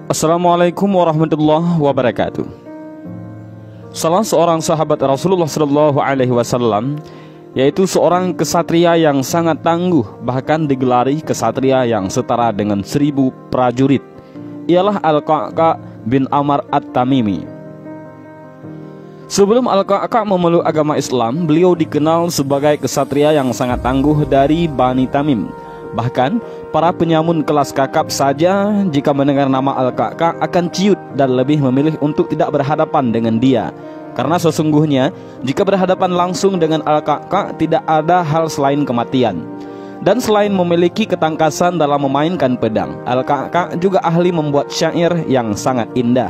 Assalamualaikum warahmatullahi wabarakatuh. Salah seorang sahabat Rasulullah SAW, yaitu seorang kesatria yang sangat tangguh, bahkan digelari kesatria yang setara dengan 1000 prajurit, ialah Al-Qa'qa' bin Amr At-Tamimi. Sebelum Al-Qa'qa' memeluk agama Islam, beliau dikenal sebagai kesatria yang sangat tangguh dari Bani Tamim. Bahkan para penyamun kelas kakap saja jika mendengar nama Al-Qa'qa' akan ciut dan lebih memilih untuk tidak berhadapan dengan dia. Karena sesungguhnya jika berhadapan langsung dengan Al-Qa'qa' tidak ada hal selain kematian. Dan selain memiliki ketangkasan dalam memainkan pedang, Al-Qa'qa' juga ahli membuat syair yang sangat indah.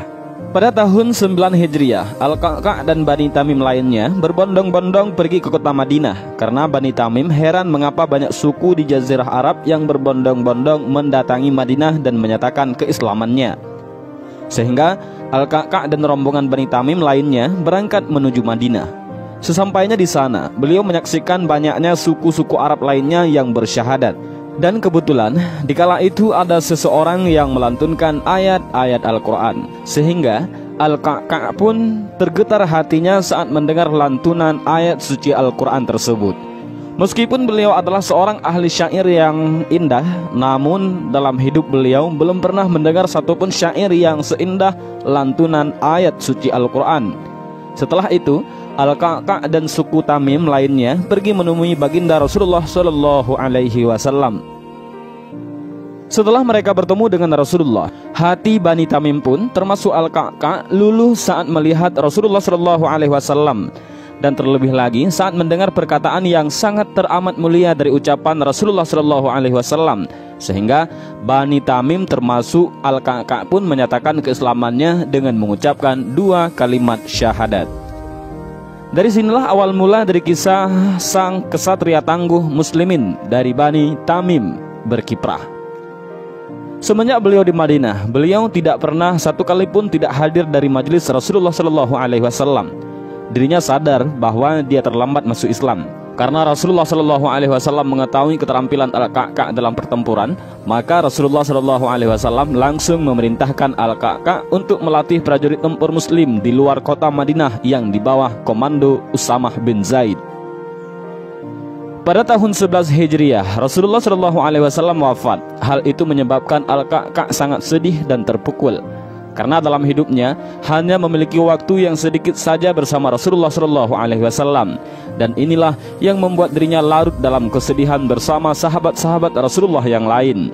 Pada tahun 9 Hijriah, Al-Qa'qa' dan Bani Tamim lainnya berbondong-bondong pergi ke kota Madinah. Karena Bani Tamim heran mengapa banyak suku di Jazirah Arab yang berbondong-bondong mendatangi Madinah dan menyatakan keislamannya. Sehingga Al-Qa'qa' dan rombongan Bani Tamim lainnya berangkat menuju Madinah. Sesampainya di sana, beliau menyaksikan banyaknya suku-suku Arab lainnya yang bersyahadat. Dan kebetulan dikala itu ada seseorang yang melantunkan ayat-ayat Al-Quran, sehingga Al-Qa'qa' pun tergetar hatinya saat mendengar lantunan ayat suci Al-Quran tersebut. Meskipun beliau adalah seorang ahli syair yang indah, namun dalam hidup beliau belum pernah mendengar satupun syair yang seindah lantunan ayat suci Al-Quran. Setelah itu, Al-Qa'qa' dan suku Tamim lainnya pergi menemui baginda Rasulullah SAW. Setelah mereka bertemu dengan Rasulullah, hati Bani Tamim pun termasuk Al-Qa'qa' luluh saat melihat Rasulullah SAW. Dan terlebih lagi saat mendengar perkataan yang sangat teramat mulia dari ucapan Rasulullah SAW. Sehingga Bani Tamim termasuk Al-Qa'qa' pun menyatakan keislamannya dengan mengucapkan 2 kalimat syahadat. Dari sinilah awal mula dari kisah sang kesatria tangguh muslimin dari Bani Tamim berkiprah. Semenjak beliau di Madinah, beliau tidak pernah satu kali pun tidak hadir dari majelis Rasulullah SAW. Dirinya sadar bahwa dia terlambat masuk Islam. Karena Rasulullah SAW mengetahui keterampilan Al-Qa'qa' dalam pertempuran, maka Rasulullah SAW langsung memerintahkan Al-Qa'qa' untuk melatih prajurit tempur muslim di luar kota Madinah yang di bawah komando Usamah bin Zaid. Pada tahun 11 Hijriah, Rasulullah SAW wafat. Hal itu menyebabkan Al-Qa'qa' sangat sedih dan terpukul. Karena dalam hidupnya hanya memiliki waktu yang sedikit saja bersama Rasulullah SAW. Dan inilah yang membuat dirinya larut dalam kesedihan bersama sahabat-sahabat Rasulullah yang lain.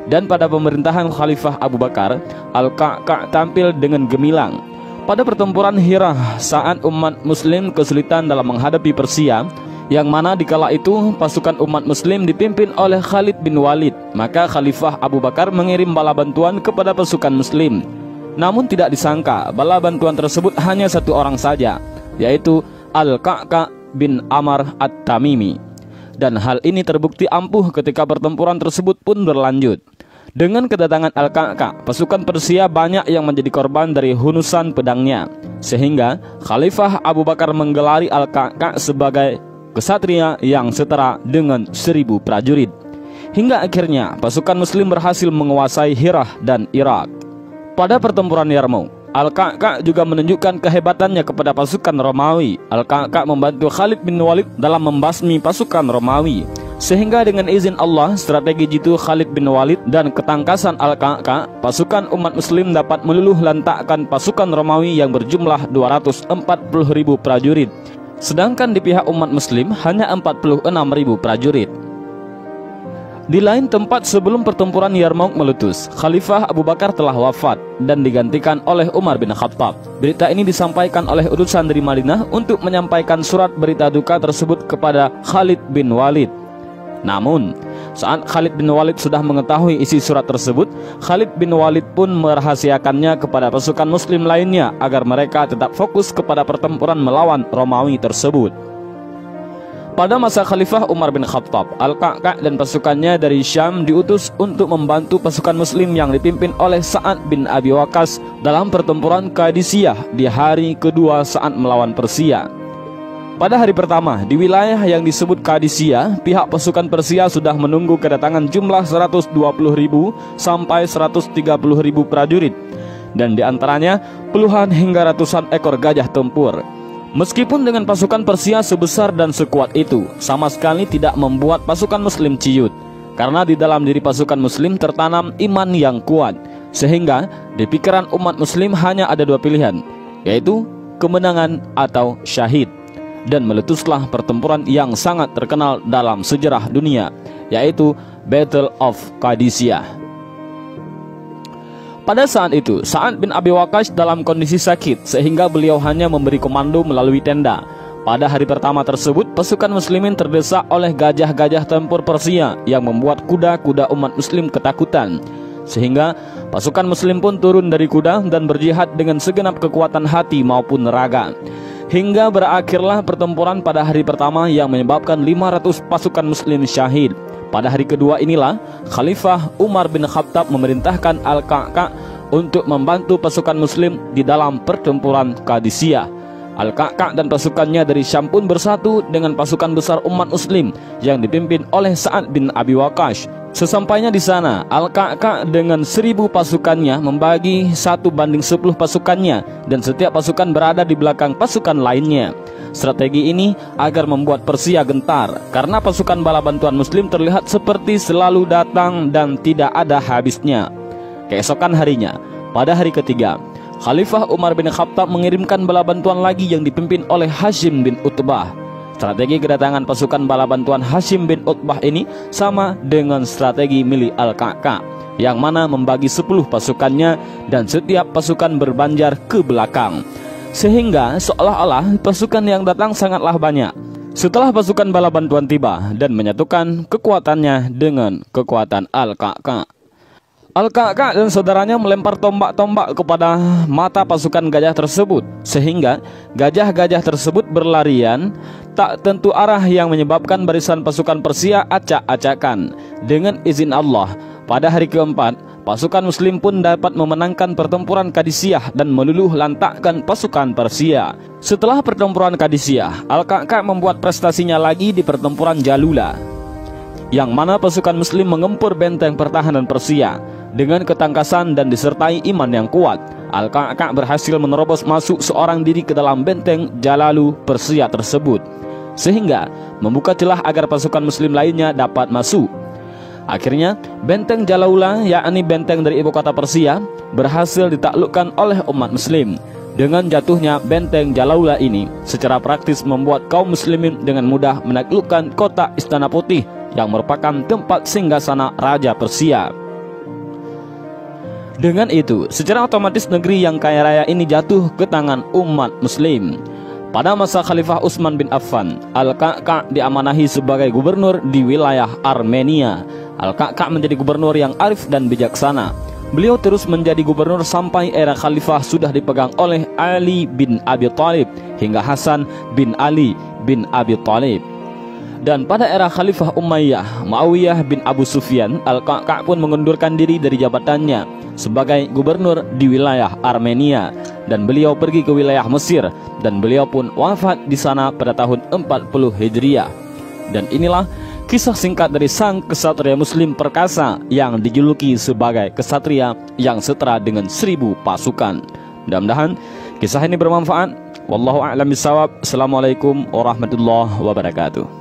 Dan pada pemerintahan Khalifah Abu Bakar, Al-Qa'qa' tampil dengan gemilang. Pada pertempuran Hira saat umat muslim kesulitan dalam menghadapi Persia, yang mana dikala itu pasukan umat muslim dipimpin oleh Khalid bin Walid, maka Khalifah Abu Bakar mengirim bala bantuan kepada pasukan muslim. Namun tidak disangka bala bantuan tersebut hanya satu orang saja, yaitu Al-Qa'qa' bin Amr At-Tamimi. Dan hal ini terbukti ampuh ketika pertempuran tersebut pun berlanjut. Dengan kedatangan Al-Qa'qa', pasukan Persia banyak yang menjadi korban dari hunusan pedangnya. Sehingga Khalifah Abu Bakar menggelari Al-Qa'qa' sebagai kesatria yang setara dengan 1000 prajurit. Hingga akhirnya pasukan muslim berhasil menguasai Hirah dan Irak. Pada pertempuran Yarmouk, Al-Qa'qa' juga menunjukkan kehebatannya kepada pasukan Romawi. Al-Qa'qa' membantu Khalid bin Walid dalam membasmi pasukan Romawi. Sehingga dengan izin Allah, strategi jitu Khalid bin Walid dan ketangkasan Al-Qa'qa', pasukan umat muslim dapat meluluh lantakkan pasukan Romawi yang berjumlah 240.000 prajurit. Sedangkan di pihak umat muslim hanya 46.000 prajurit. Di lain tempat sebelum pertempuran Yarmouk meletus, Khalifah Abu Bakar telah wafat dan digantikan oleh Umar bin Khattab. Berita ini disampaikan oleh utusan dari Madinah untuk menyampaikan surat berita duka tersebut kepada Khalid bin Walid. Namun, saat Khalid bin Walid sudah mengetahui isi surat tersebut, Khalid bin Walid pun merahasiakannya kepada pasukan muslim lainnya agar mereka tetap fokus kepada pertempuran melawan Romawi tersebut. Pada masa Khalifah Umar bin Khattab, Al-Qa'qa' dan pasukannya dari Syam diutus untuk membantu pasukan muslim yang dipimpin oleh Sa'ad bin Abi Waqqas dalam pertempuran Qadisiyah di hari kedua saat melawan Persia. Pada hari pertama, di wilayah yang disebut Qadisiyah, pihak pasukan Persia sudah menunggu kedatangan jumlah 120.000 sampai 130.000 prajurit. dan diantaranya puluhan hingga ratusan ekor gajah tempur. Meskipun dengan pasukan Persia sebesar dan sekuat itu, sama sekali tidak membuat pasukan Muslim ciut, karena di dalam diri pasukan Muslim tertanam iman yang kuat, sehingga di pikiran umat Muslim hanya ada dua pilihan, yaitu kemenangan atau syahid. Dan meletuslah pertempuran yang sangat terkenal dalam sejarah dunia, yaitu Battle of Qadisiyah. Pada saat itu, Sa'ad bin Abi Waqqas dalam kondisi sakit, sehingga beliau hanya memberi komando melalui tenda. Pada hari pertama tersebut, pasukan muslimin terdesak oleh gajah-gajah tempur Persia yang membuat kuda-kuda umat muslim ketakutan. Sehingga pasukan muslim pun turun dari kuda dan berjihad dengan segenap kekuatan hati maupun raga. Hingga berakhirlah pertempuran pada hari pertama yang menyebabkan 500 pasukan muslim syahid. Pada hari kedua inilah Khalifah Umar bin Khattab memerintahkan Al-Qa'qa' untuk membantu pasukan muslim di dalam pertempuran Qadisiyah. Al-Qa'qa' dan pasukannya dari Syam pun bersatu dengan pasukan besar umat muslim yang dipimpin oleh Sa'ad bin Abi Waqqas. Sesampainya di sana, Al-Qa'qa' dengan 1000 pasukannya membagi 1:10 pasukannya, dan setiap pasukan berada di belakang pasukan lainnya. Strategi ini agar membuat Persia gentar, karena pasukan bala bantuan muslim terlihat seperti selalu datang dan tidak ada habisnya. Keesokan harinya, pada hari ketiga, Khalifah Umar bin Khattab mengirimkan bala bantuan lagi yang dipimpin oleh Hashim bin Utbah. Strategi kedatangan pasukan bala bantuan Hashim bin Utbah ini sama dengan strategi milik Al-Qa'qa', yang mana membagi 10 pasukannya dan setiap pasukan berbanjar ke belakang, sehingga seolah-olah pasukan yang datang sangatlah banyak. Setelah pasukan bala bantuan tiba dan menyatukan kekuatannya dengan kekuatan Al-Qa'qa', Al-Qa'qa' dan saudaranya melempar tombak-tombak kepada mata pasukan gajah tersebut, sehingga gajah-gajah tersebut berlarian tak tentu arah yang menyebabkan barisan pasukan Persia acak-acakan. Dengan izin Allah, pada hari keempat, pasukan muslim pun dapat memenangkan pertempuran Qadisiyah dan meluluh lantakkan pasukan Persia. Setelah pertempuran Qadisiyah, Al-Qa'qa' membuat prestasinya lagi di pertempuran Jalula, yang mana pasukan muslim mengempur benteng pertahanan Persia dengan ketangkasan dan disertai iman yang kuat. Al-Qa'qa' berhasil menerobos masuk seorang diri ke dalam benteng Jalalu Persia tersebut, sehingga membuka celah agar pasukan muslim lainnya dapat masuk. Akhirnya benteng Jalaula, yakni benteng dari ibu kota Persia, berhasil ditaklukkan oleh umat muslim. Dengan jatuhnya benteng Jalaula ini secara praktis membuat kaum muslimin dengan mudah menaklukkan kota Istana Putih yang merupakan tempat singgasana Raja Persia. Dengan itu, secara otomatis negeri yang kaya raya ini jatuh ke tangan umat muslim. Pada masa Khalifah Utsman bin Affan, Al-Qa'qa' diamanahi sebagai gubernur di wilayah Armenia. Al-Qa'qa' menjadi gubernur yang arif dan bijaksana. Beliau terus menjadi gubernur sampai era khalifah sudah dipegang oleh Ali bin Abi Thalib hingga Hasan bin Ali bin Abi Thalib. Dan pada era Khalifah Umayyah, Muawiyah bin Abu Sufyan, Al-Qa'qa' pun mengundurkan diri dari jabatannya sebagai gubernur di wilayah Armenia, dan beliau pergi ke wilayah Mesir, dan beliau pun wafat di sana pada tahun 40 Hijriah. Dan inilah kisah singkat dari sang kesatria muslim perkasa yang dijuluki sebagai kesatria yang setara dengan 1000 pasukan. Mudah-mudahan kisah ini bermanfaat. Wallahu a'lam bishawab. Assalamualaikum warahmatullahi wabarakatuh.